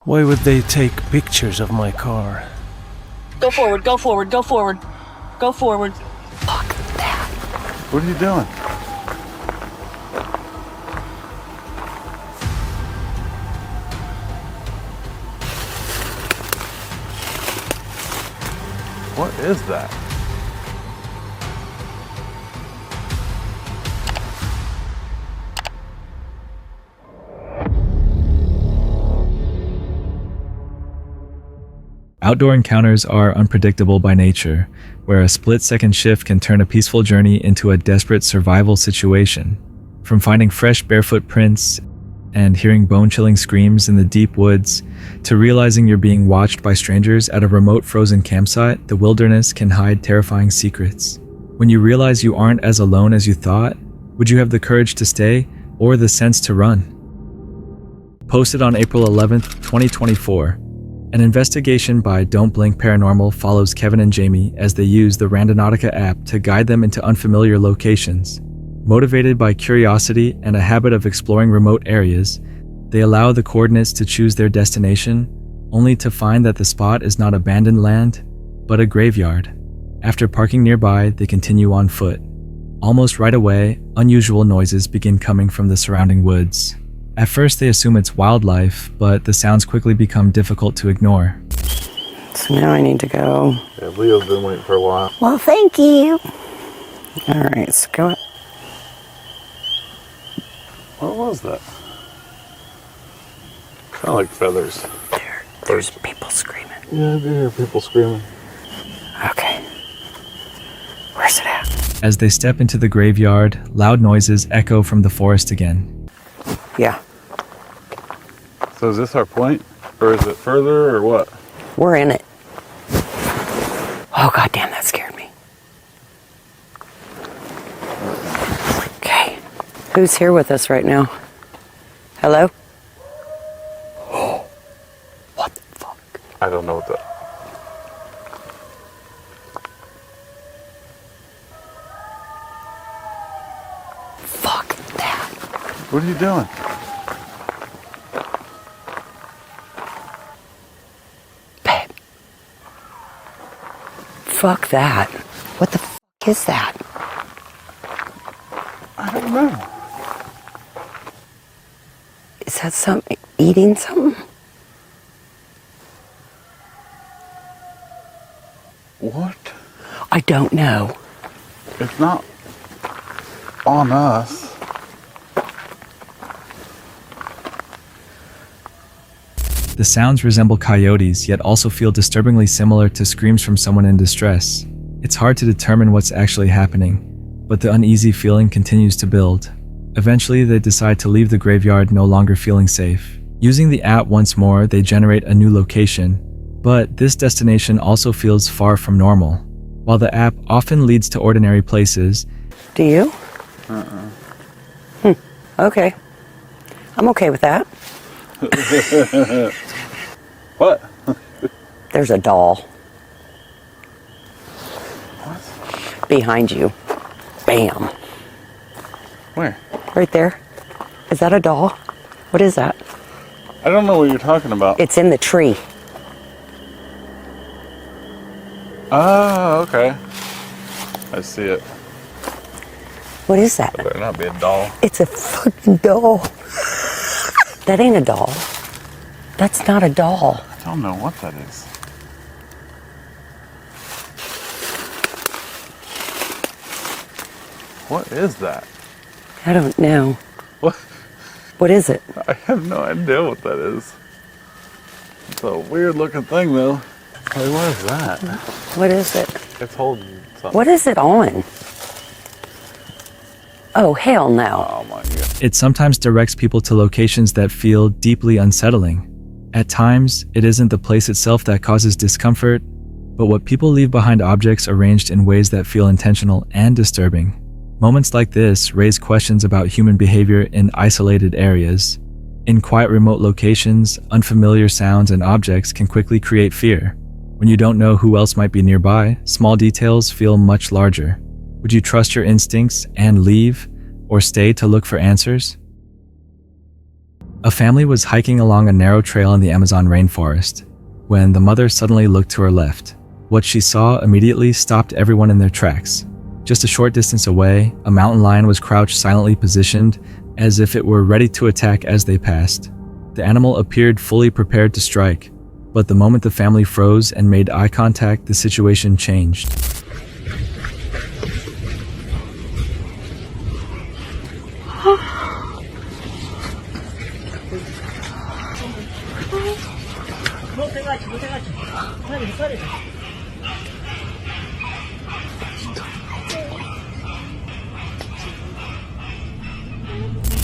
Why would they take pictures of my car? Go forward, go forward, go forward. Go forward. Fuck that. What are you doing? What is that? Outdoor encounters are unpredictable by nature, where a split-second shift can turn a peaceful journey into a desperate survival situation. From finding fresh barefoot prints and hearing bone-chilling screams in the deep woods, to realizing you're being watched by strangers at a remote frozen campsite, the wilderness can hide terrifying secrets. When you realize you aren't as alone as you thought, would you have the courage to stay or the sense to run? Posted on April 11th, 2024. An investigation by Don't Blink Paranormal follows Kevin and Jamie as they use the Randonautica app to guide them into unfamiliar locations. Motivated by curiosity and a habit of exploring remote areas, they allow the coordinates to choose their destination, only to find that the spot is not abandoned land, but a graveyard. After parking nearby, they continue on foot. Almost right away, unusual noises begin coming from the surrounding woods. At first, they assume it's wildlife, but the sounds quickly become difficult to ignore. So now I need to go. Yeah, Leo's been waiting for a while. Well, thank you. All right, let's go. What was that? Kind of like feathers. There's people screaming. Yeah, I do hear people screaming. Okay. Where's it at? As they step into the graveyard, loud noises echo from the forest again. Yeah, So is this our point? Or is it further or what? we're in it. Oh, goddamn, that scared me. Okay. Who's here with us right now? Hello? What the fuck? I don't know what that. Fuck that. What are you doing? Babe. Fuck that. What the fuck is that? I don't know. Is that something eating something? What? I don't know. It's not on us. The sounds resemble coyotes, yet also feel disturbingly similar to screams from someone in distress. It's hard to determine what's actually happening, but the uneasy feeling continues to build. Eventually, they decide to leave the graveyard no longer feeling safe. Using the app once more, they generate a new location, but this destination also feels far from normal. While the app often leads to ordinary places, Do you? Okay. I'm okay with that. What? There's a doll. What? Behind you. Bam. Where? Right there. Is that a doll? What is that? I don't know what you're talking about. It's in the tree. Oh, okay. I see it. What is that? Better not be a doll. It's a fucking doll. That ain't a doll. That's not a doll. I don't know what that is. What is that? I don't know. What? What is it? I have no idea what that is. It's a weird looking thing though. Hey, what is that? What is it? It's holding something. What is it on? Oh, hell no. Oh my god. it sometimes directs people to locations that feel deeply unsettling. At times, it isn't the place itself that causes discomfort, but what people leave behind, objects arranged in ways that feel intentional and disturbing. Moments like this raise questions about human behavior in isolated areas. In quiet, remote locations, unfamiliar sounds and objects can quickly create fear. When you don't know who else might be nearby, small details feel much larger. Would you trust your instincts and leave, or stay to look for answers? A family was hiking along a narrow trail in the Amazon rainforest when the mother suddenly looked to her left. What she saw immediately stopped everyone in their tracks. Just a short distance away, a mountain lion was crouched silently positioned as if it were ready to attack as they passed. The animal appeared fully prepared to strike, but the moment the family froze and made eye contact, the situation changed.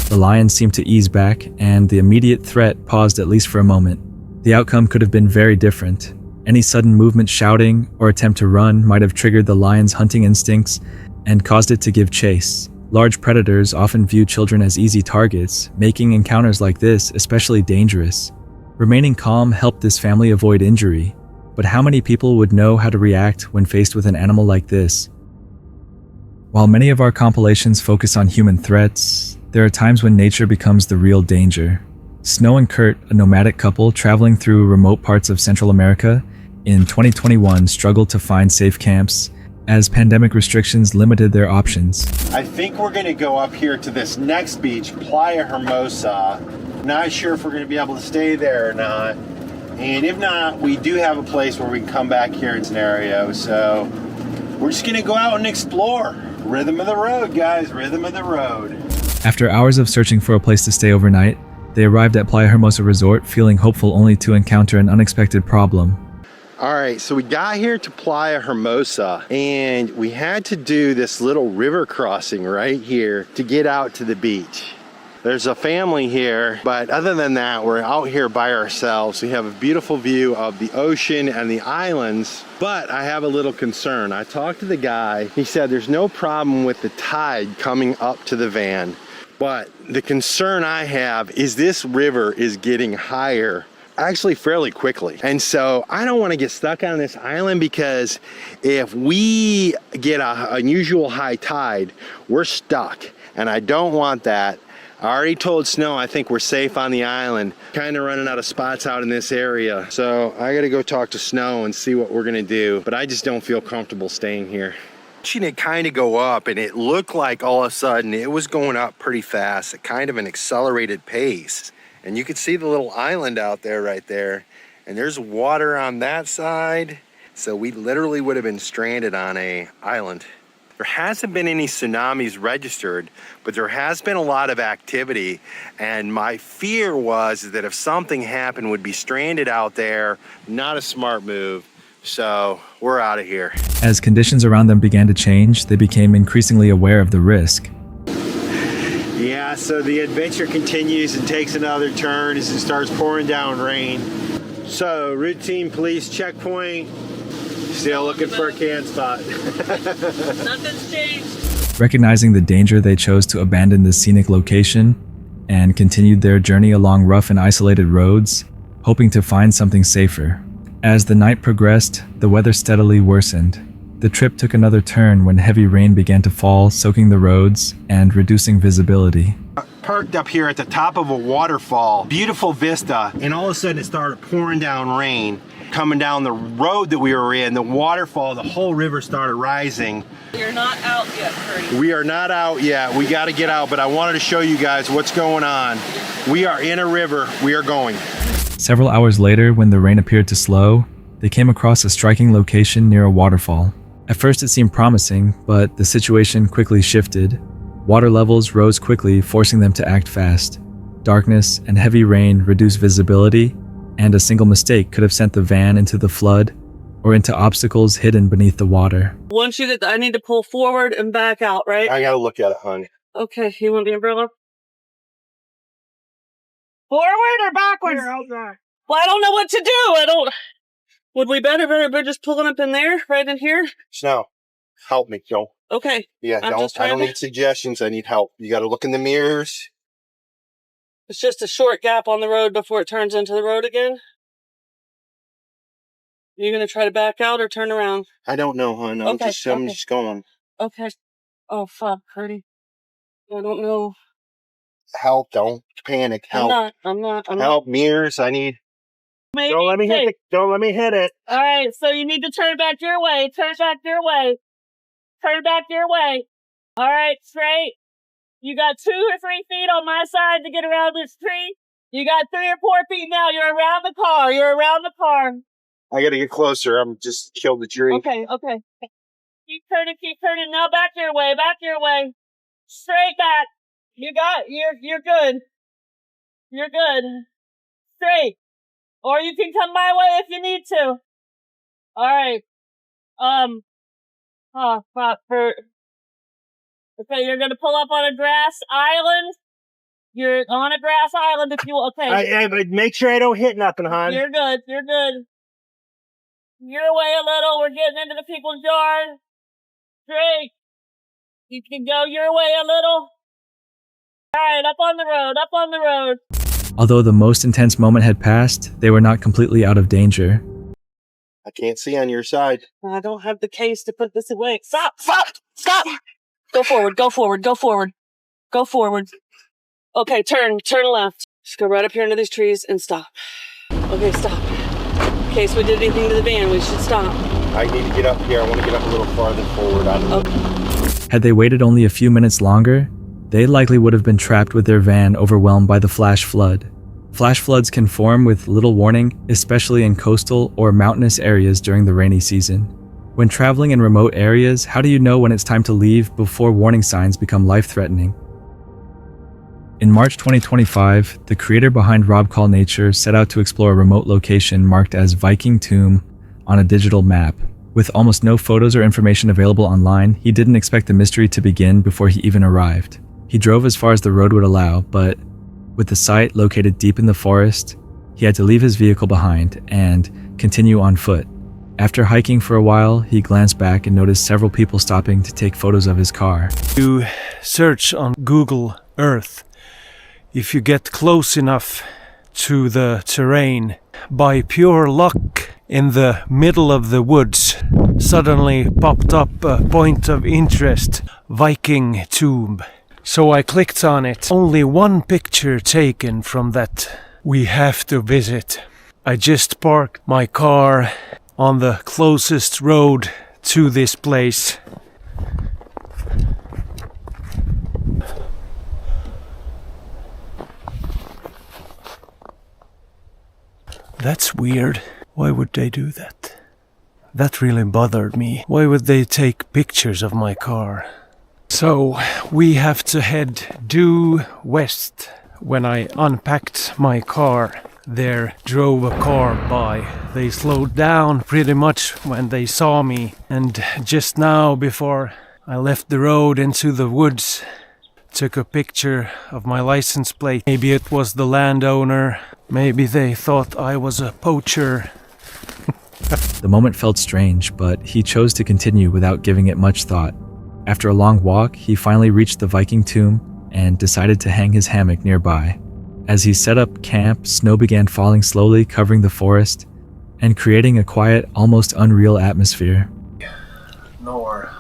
The lion seemed to ease back, and the immediate threat paused at least for a moment. The outcome could have been very different. Any sudden movement, shouting, or attempt to run might have triggered the lion's hunting instincts and caused it to give chase. Large predators often view children as easy targets, making encounters like this especially dangerous. Remaining calm helped this family avoid injury, but how many people would know how to react when faced with an animal like this? While many of our compilations focus on human threats, there are times when nature becomes the real danger. Snow and Kurt, a nomadic couple traveling through remote parts of Central America, in 2021 struggled to find safe camps as pandemic restrictions limited their options. I think we're going to go up here to this next beach, Playa Hermosa. Not sure if we're going to be able to stay there or not. And if not, we do have a place where we can come back here in scenario. So we're just going to go out and explore. Rhythm of the road, guys. Rhythm of the road. After hours of searching for a place to stay overnight, they arrived at Playa Hermosa Resort feeling hopeful only to encounter an unexpected problem. All right, so we got here to Playa Hermosa and we had to do this little river crossing right here to get out to the beach. There's a family here, but other than that, we're out here by ourselves. We have a beautiful view of the ocean and the islands, but I have a little concern. I talked to the guy. He said there's no problem with the tide coming up to the van, but the concern I have is this river is getting higher actually fairly quickly. And so I don't want to get stuck on this island because if we get an unusual high tide, we're stuck. And I don't want that. I already told Snow I think we're safe on the island. Kind of running out of spots out in this area. So I got to go talk to Snow and see what we're going to do. But I just don't feel comfortable staying here. Watching it kind of go up, and it looked like all of a sudden it was going up pretty fast at kind of an accelerated pace. And you could see the little island out there right there. And there's water on that side. So we literally would have been stranded on an island. There hasn't been any tsunamis registered, but there has been a lot of activity. And my fear was that if something happened, we'd be stranded out there. Not a smart move. So we're out of here. As conditions around them began to change, they became increasingly aware of the risk. Yeah, so the adventure continues and takes another turn as it starts pouring down rain. So, routine police checkpoint. Still looking for a can spot. Nothing's changed. Recognizing the danger, they chose to abandon the scenic location and continued their journey along rough and isolated roads, hoping to find something safer. As the night progressed, the weather steadily worsened. The trip took another turn when heavy rain began to fall, soaking the roads and reducing visibility. Parked up here at the top of a waterfall, beautiful vista, and all of a sudden it started pouring down rain. Coming down the road that we were in, the waterfall, the whole river started rising. You're not out yet, Curdy. We are not out yet. We got to get out, but I wanted to show you guys what's going on. We are in a river. We are going. Several hours later, when the rain appeared to slow, they came across a striking location near a waterfall. At first it seemed promising, but the situation quickly shifted. Water levels rose quickly, forcing them to act fast. Darkness and heavy rain reduced visibility, and a single mistake could have sent the van into the flood or into obstacles hidden beneath the water. Once you get, I need to pull forward and back out, right? I got to look at it, hon. Okay, you want the umbrella? Forward or backwards? Well, I don't know what to do. Would we better just pulling up in there, right in here? Snow, help me, Joe. Okay. Yeah, I don't need suggestions. I need help. You got to look in the mirrors. It's just a short gap on the road before it turns into the road again. You gonna try to back out or turn around? I don't know, hon. I'm just going. Okay. Oh fuck, Curdy. I don't know. help. Don't panic. Help. I'm not. Help. Mirrors. I need. Maybe Don't let me hit it. Don't let me hit it. All right, so you need to turn back your way. Turn back your way. Turn back your way. All right, straight. You got 2 or 3 feet on my side to get around this tree. You got 3 or 4 feet now. You're around the car. You're around the car. I gotta get closer. I'm just killed the tree. Okay. Keep turning. Now back your way. Straight back. You're good. You're good. Straight. Or you can come my way if you need to. Alright. Oh, fuck. Okay, you're gonna pull up on a grass island. You're on a grass island if you... Okay. But make sure I don't hit nothing, hon. You're good. Your way a little. We're getting into the people's yard. Straight. You can go your way a little. Alright, up on the road. Although the most intense moment had passed, they were not completely out of danger. I can't see on your side. I don't have the case to put this away. Stop! Go forward. Okay, turn left. Just go right up here into these trees and stop. Okay, stop. In case we did anything to the van, we should stop. I need to get up here. I want to get up a little farther forward. Had they waited only a few minutes longer, they likely would have been trapped with their van overwhelmed by the flash flood. Flash floods can form with little warning, especially in coastal or mountainous areas during the rainy season. When traveling in remote areas, how do you know when it's time to leave before warning signs become life-threatening? In March 2025, the creator behind Rob Call Nature set out to explore a remote location marked as Viking Tomb on a digital map. With almost no photos or information available online, he didn't expect the mystery to begin before he even arrived. He drove as far as the road would allow, but with the site located deep in the forest, he had to leave his vehicle behind and continue on foot. After hiking for a while, he glanced back and noticed several people stopping to take photos of his car. You search on Google Earth. If you get close enough to the terrain, by pure luck, in the middle of the woods, suddenly popped up a point of interest, Viking Tomb. So I clicked on it. Only one picture taken from that we have to visit. I just parked my car on the closest road to this place. That's weird. Why would they do that? That really bothered me. Why would they take pictures of my car? So we have to head due west. When I unpacked my car, there drove a car by. They slowed down pretty much when they saw me. And just now, before I left the road into the woods, took a picture of my license plate. Maybe it was the landowner. Maybe they thought I was a poacher. The moment felt strange, but he chose to continue without giving it much thought. After a long walk, he finally reached the Viking Tomb and decided to hang his hammock nearby. As he set up camp, snow began falling slowly, covering the forest and creating a quiet, almost unreal atmosphere. Nowhere.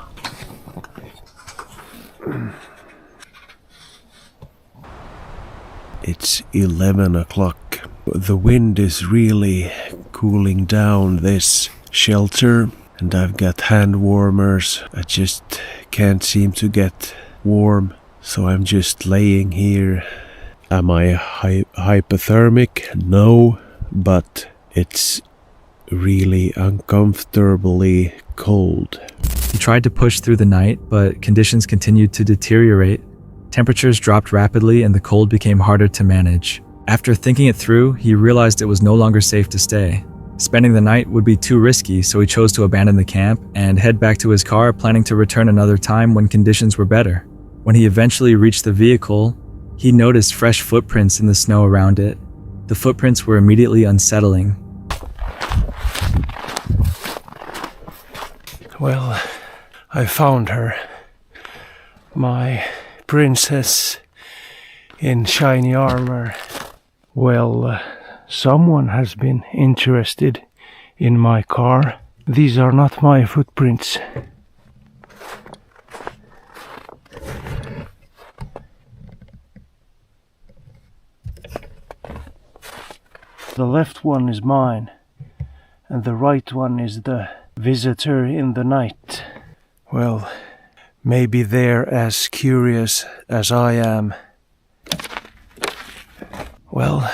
It's 11 o'clock. The wind is really cooling down this shelter, and I've got hand warmers. I just can't seem to get warm, so I'm just laying here. Am I hypothermic? No, but it's really uncomfortably cold. He tried to push through the night, but conditions continued to deteriorate. Temperatures dropped rapidly and the cold became harder to manage. After thinking it through, he realized it was no longer safe to stay. Spending the night would be too risky, so he chose to abandon the camp and head back to his car, planning to return another time when conditions were better. When he eventually reached the vehicle, he noticed fresh footprints in the snow around it. The footprints were immediately unsettling. Well, I found her. My princess in shiny armor. Well, someone has been interested in my car. These are not my footprints. The left one is mine, and the right one is the visitor in the night. Well, maybe they're as curious as I am. Well,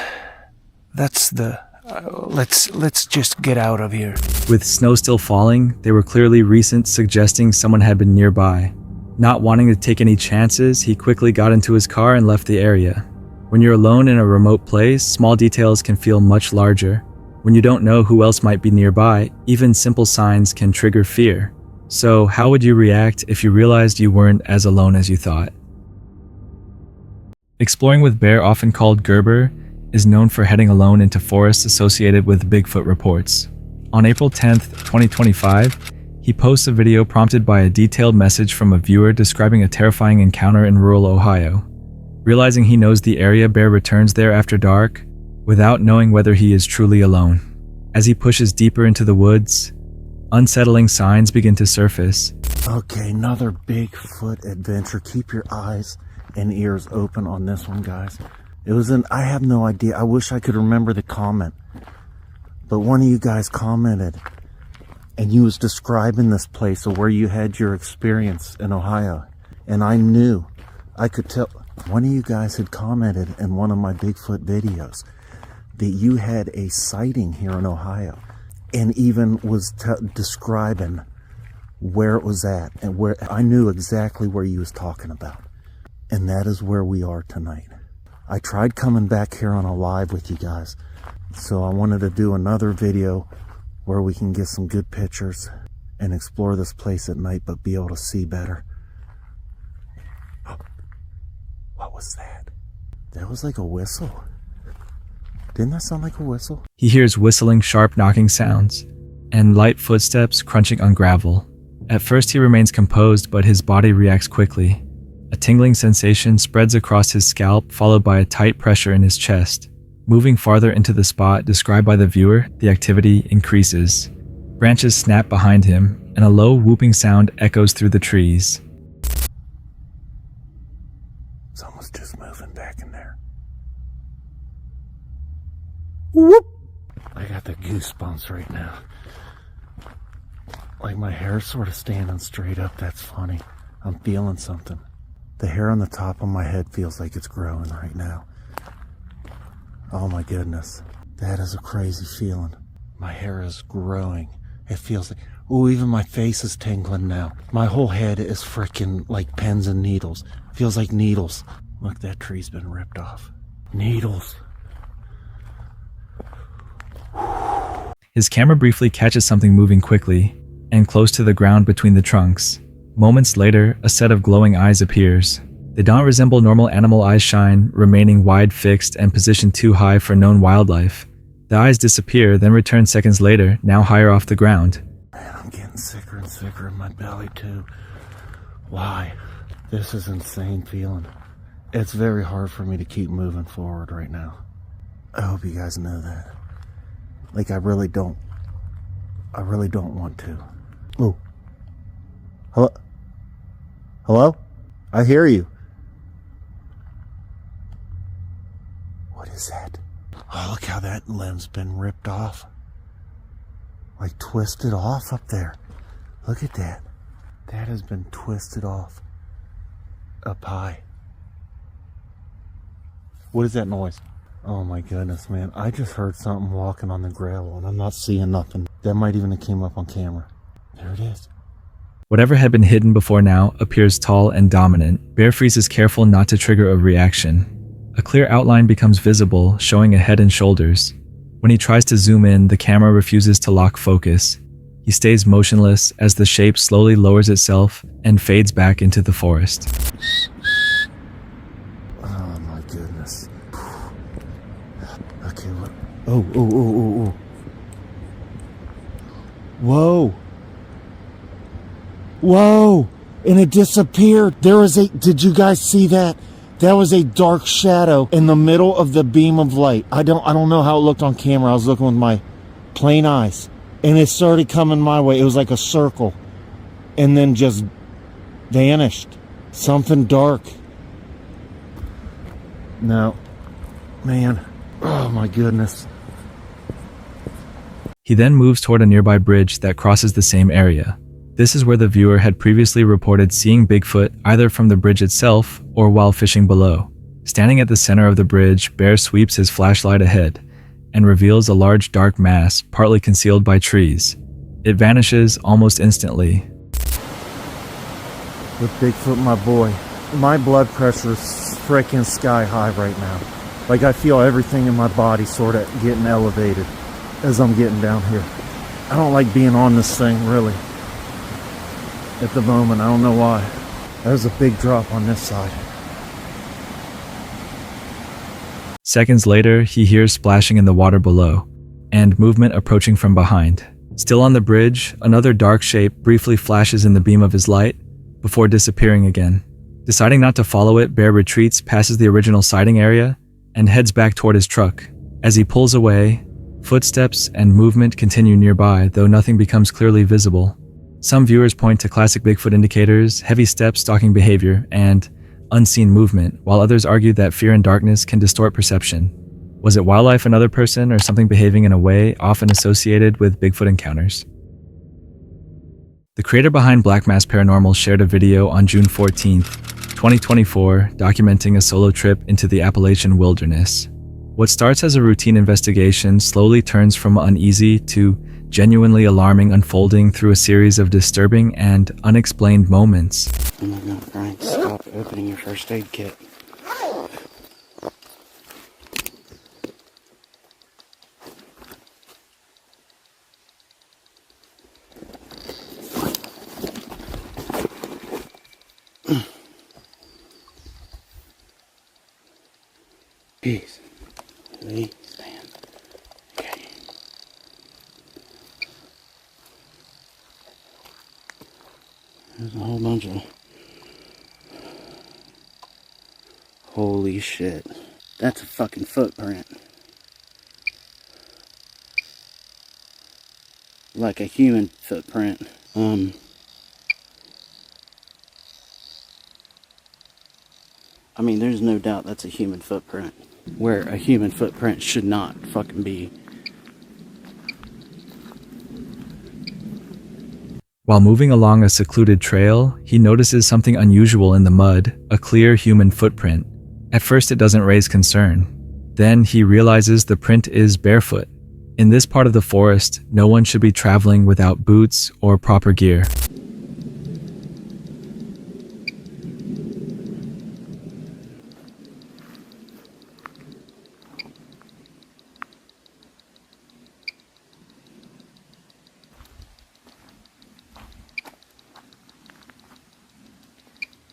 that's the... let's just get out of here. With snow still falling, they were clearly recent, suggesting someone had been nearby. Not wanting to take any chances, he quickly got into his car and left the area. When you're alone in a remote place, small details can feel much larger. When you don't know who else might be nearby, even simple signs can trigger fear. So, how would you react if you realized you weren't as alone as you thought? Exploring with Bear, often called Gerber, is known for heading alone into forests associated with Bigfoot reports. On April 10th, 2025, he posts a video prompted by a detailed message from a viewer describing a terrifying encounter in rural Ohio. Realizing he knows the area, Bear returns there after dark, without knowing whether he is truly alone. As he pushes deeper into the woods, unsettling signs begin to surface. Okay, another Bigfoot adventure. Keep your eyes and ears open on this one, guys. I have no idea. I wish I could remember the comment. But one of you guys commented, and you was describing this place of where you had your experience in Ohio. And I knew, I could tell, one of you guys had commented in one of my Bigfoot videos that you had a sighting here in Ohio, and even was describing where it was at, and where I knew exactly where you was talking about. And that is where we are tonight. I tried coming back here on a live with you guys, so I wanted to do another video where we can get some good pictures and explore this place at night, but be able to see better. What was that? That was like a whistle. Didn't that sound like a whistle? He hears whistling, sharp knocking sounds, and light footsteps crunching on gravel. At first he remains composed, but his body reacts quickly. A tingling sensation spreads across his scalp, followed by a tight pressure in his chest. Moving farther into the spot described by the viewer, the activity increases. Branches snap behind him, and a low whooping sound echoes through the trees. Someone's just moving back in there. Whoop! I got the goosebumps right now. Like my hair's sort of standing straight up. That's funny. I'm feeling something. The hair on the top of my head feels like it's growing right now. Oh my goodness. That is a crazy feeling. My hair is growing. It feels like, ooh, even my face is tingling now. My whole head is freaking like pins and needles. Feels like needles. Look, that tree's been ripped off. Needles. His camera briefly catches something moving quickly and close to the ground between the trunks. Moments later, a set of glowing eyes appears. They don't resemble normal animal eyes shine, remaining wide fixed and positioned too high for known wildlife. The eyes disappear, then return seconds later, now higher off the ground. Man, I'm getting sicker and sicker in my belly too. Why? This is insane feeling. It's very hard for me to keep moving forward right now. I hope you guys know that. Like, I really don't want to. Oh. Hello? Hello? I hear you. What is that? Oh, look how that limb's been ripped off. Like twisted off up there. Look at that. That has been twisted off. Up high. What is that noise? Oh my goodness, man. I just heard something walking on the gravel and I'm not seeing nothing. That might even have came up on camera. There it is. Whatever had been hidden before now appears tall and dominant. Bear Freeze is careful not to trigger a reaction. A clear outline becomes visible, showing a head and shoulders. When he tries to zoom in, the camera refuses to lock focus. He stays motionless as the shape slowly lowers itself and fades back into the forest. Oh my goodness. Okay, what? Oh. Whoa. Whoa! And it disappeared. Did you guys see that? That was a dark shadow in the middle of the beam of light. I don't know how it looked on camera. I was looking with my plain eyes. And it started coming my way. It was like a circle. And then just vanished. Something dark. No. Man. Oh my goodness. He then moves toward a nearby bridge that crosses the same area. This is where the viewer had previously reported seeing Bigfoot either from the bridge itself or while fishing below. Standing at the center of the bridge, Bear sweeps his flashlight ahead and reveals a large dark mass partly concealed by trees. It vanishes almost instantly. With Bigfoot, my boy, my blood pressure is freaking sky high right now. Like, I feel everything in my body sort of getting elevated as I'm getting down here. I don't like being on this thing, really. At the moment, I don't know why. There's a big drop on this side. Seconds later, he hears splashing in the water below, and movement approaching from behind. Still on the bridge, another dark shape briefly flashes in the beam of his light, before disappearing again. Deciding not to follow it, Bear retreats passes the original sighting area, and heads back toward his truck. As he pulls away, footsteps and movement continue nearby, though nothing becomes clearly visible. Some viewers point to classic Bigfoot indicators, heavy steps, stalking behavior, and unseen movement, while others argue that fear and darkness can distort perception. Was it wildlife, another person, or something behaving in a way often associated with Bigfoot encounters? The creator behind Black Mass Paranormal shared a video on June 14th, 2024, documenting a solo trip into the Appalachian wilderness. What starts as a routine investigation slowly turns from uneasy to genuinely alarming, unfolding through a series of disturbing and unexplained moments. Oh my god, Brian, stop opening your first aid kit. Jeez. Lee, stand. Okay. There's a whole bunch of... Holy shit. That's a fucking footprint. Like a human footprint. I mean, there's no doubt that's a human footprint. Where a human footprint should not fucking be. While moving along a secluded trail, he notices something unusual in the mud, a clear human footprint. At first it doesn't raise concern. Then he realizes the print is barefoot. In this part of the forest, no one should be traveling without boots or proper gear.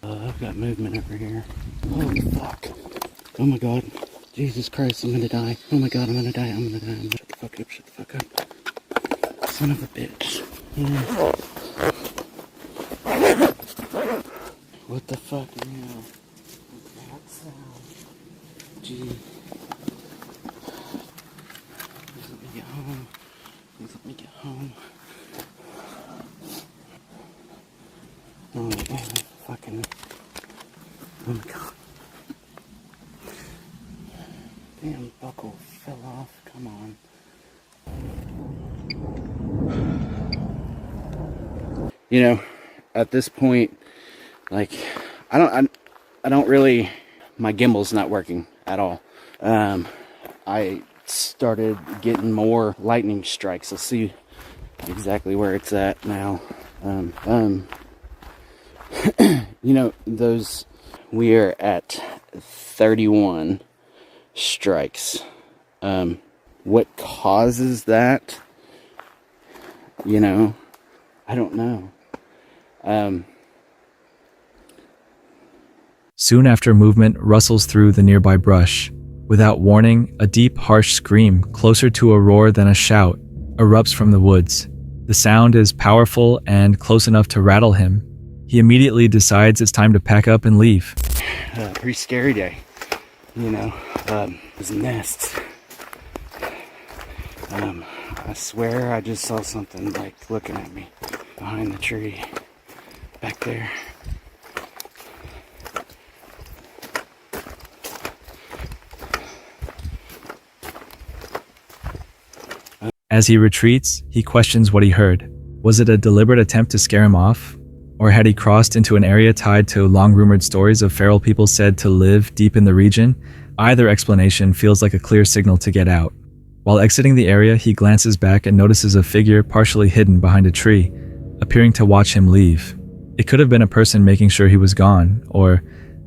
I've got movement over here. Holy fuck. Oh my god. Jesus Christ, I'm gonna die. Oh my god, I'm gonna die. I'm gonna die. Shut the fuck up, shut the fuck up. Son of a bitch. What the fuck now? That sound. Gee. Please let me get home. Please let me get home. Oh my god. Fucking. Oh my god. Damn buckle fell off. Come on. You know, at this point, like, I don't really, my gimbal's not working at all. I started getting more lightning strikes. Let's see exactly where it's at now. You know, those, we are at 31 strikes. What causes that? You know, I don't know. Soon after, movement rustles through the nearby brush. Without warning, a deep, harsh scream, closer to a roar than a shout, erupts from the woods. The sound is powerful and close enough to rattle him. He immediately decides it's time to pack up and leave. Pretty scary day. You know, there's nests. I swear I just saw something like looking at me behind the tree back there. As he retreats, he questions what he heard. Was it a deliberate attempt to scare him off? Or had he crossed into an area tied to long-rumored stories of feral people said to live deep in the region? Either explanation feels like a clear signal to get out. While exiting the area, he glances back and notices a figure partially hidden behind a tree, appearing to watch him leave. It could have been a person making sure he was gone, or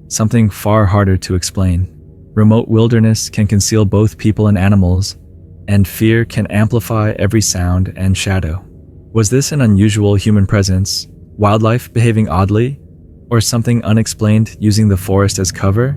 something far harder to explain. Remote wilderness can conceal both people and animals, and fear can amplify every sound and shadow. Was this an unusual human presence, wildlife behaving oddly, or something unexplained using the forest as cover?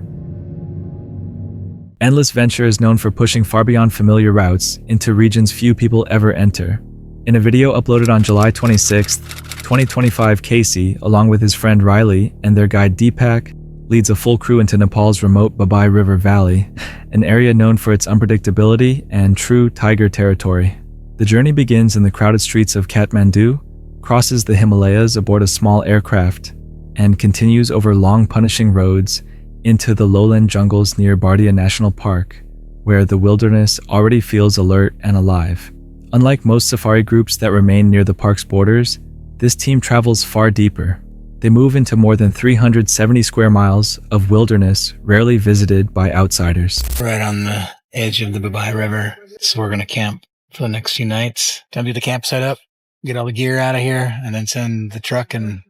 Endless Venture is known for pushing far beyond familiar routes into regions few people ever enter. In a video uploaded on July 26, 2025, Casey, along with his friend Riley and their guide Deepak, leads a full crew into Nepal's remote Babai River Valley, an area known for its unpredictability and true tiger territory. The journey begins in the crowded streets of Kathmandu, crosses the Himalayas aboard a small aircraft, and continues over long punishing roads into the lowland jungles near Bardia National Park, where the wilderness already feels alert and alive. Unlike most safari groups that remain near the park's borders, this team travels far deeper. They move into more than 370 square miles of wilderness rarely visited by outsiders. Right on the edge of the Babai River, so we're going to camp for the next few nights. Gonna do the campsite up, get all the gear out of here, and then send the truck and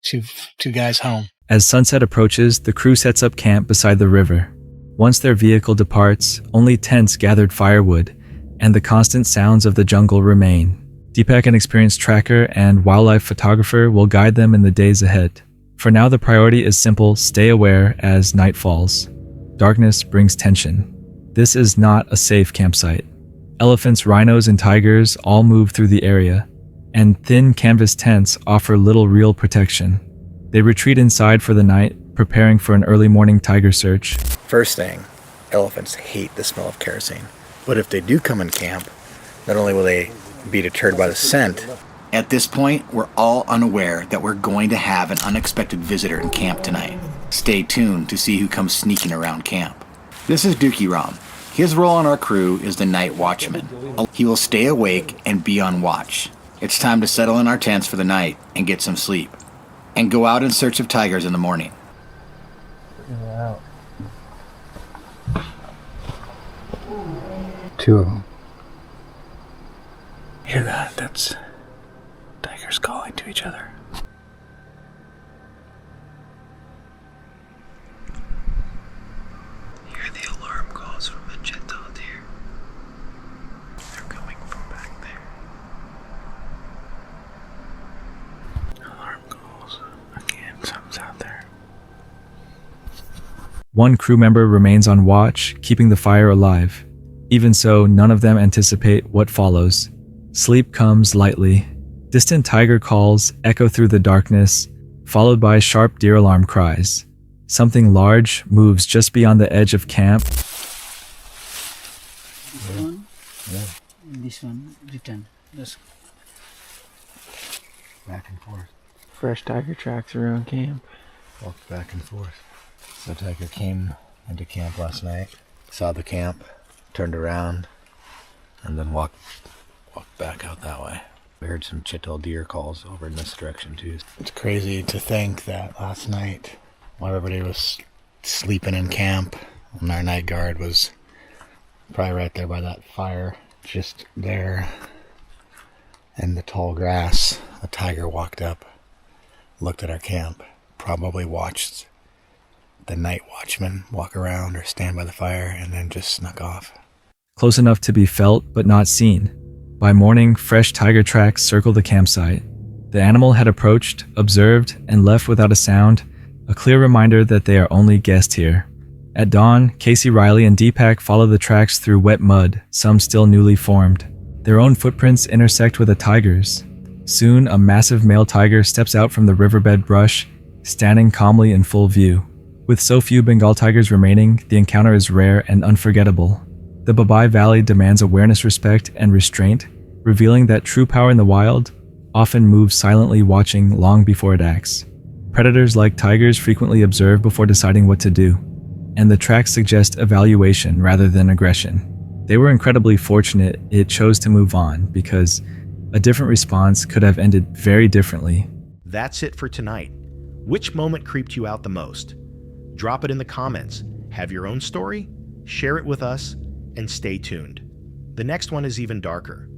two guys home. As sunset approaches, the crew sets up camp beside the river. Once their vehicle departs, only tents gathered firewood, and the constant sounds of the jungle remain. Deepak, an experienced tracker and wildlife photographer, will guide them in the days ahead. For now, the priority is simple: stay aware as night falls. Darkness brings tension. This is not a safe campsite. Elephants, rhinos, and tigers all move through the area, and thin canvas tents offer little real protection. They retreat inside for the night, preparing for an early morning tiger search. First thing, elephants hate the smell of kerosene. But if they do come in camp, not only will they be deterred by the scent. At this point, we're all unaware that we're going to have an unexpected visitor in camp tonight. Stay tuned to see who comes sneaking around camp. This is Dookie Ram. His role on our crew is the night watchman. He will stay awake and be on watch. It's time to settle in our tents for the night and get some sleep, and go out in search of tigers in the morning. Two of them. Hear that? That's tigers calling to each other. Hear the alarm calls from a gentle deer. They're coming from back there. Alarm calls. Again, something's out there. One crew member remains on watch, keeping the fire alive. Even so, none of them anticipate what follows. Sleep comes lightly. Distant tiger calls echo through the darkness, followed by sharp deer alarm cries. Something large moves just beyond the edge of camp. This one, return. Just back and forth. Fresh tiger tracks around camp. Walked back and forth. So tiger came into camp last night, saw the camp, turned around, and then walked back out that way. We heard some chital deer calls over in this direction too. It's crazy to think that last night, while everybody was sleeping in camp, and our night guard was probably right there by that fire, just there in the tall grass, a tiger walked up, looked at our camp, probably watched the night watchman walk around or stand by the fire, and then just snuck off. Close enough to be felt but not seen. By morning, fresh tiger tracks circle the campsite. The animal had approached, observed, and left without a sound, a clear reminder that they are only guests here. At dawn, Casey, Riley, and Deepak follow the tracks through wet mud, some still newly formed. Their own footprints intersect with a tiger's. Soon, a massive male tiger steps out from the riverbed brush, standing calmly in full view. With so few Bengal tigers remaining, the encounter is rare and unforgettable. The Babai Valley demands awareness, respect, and restraint, revealing that true power in the wild often moves silently, watching long before it acts. Predators like tigers frequently observe before deciding what to do, and the tracks suggest evaluation rather than aggression. They were incredibly fortunate it chose to move on because a different response could have ended very differently. That's it for tonight. Which moment creeped you out the most? Drop it in the comments. Have your own story? Share it with us, and stay tuned. The next one is even darker.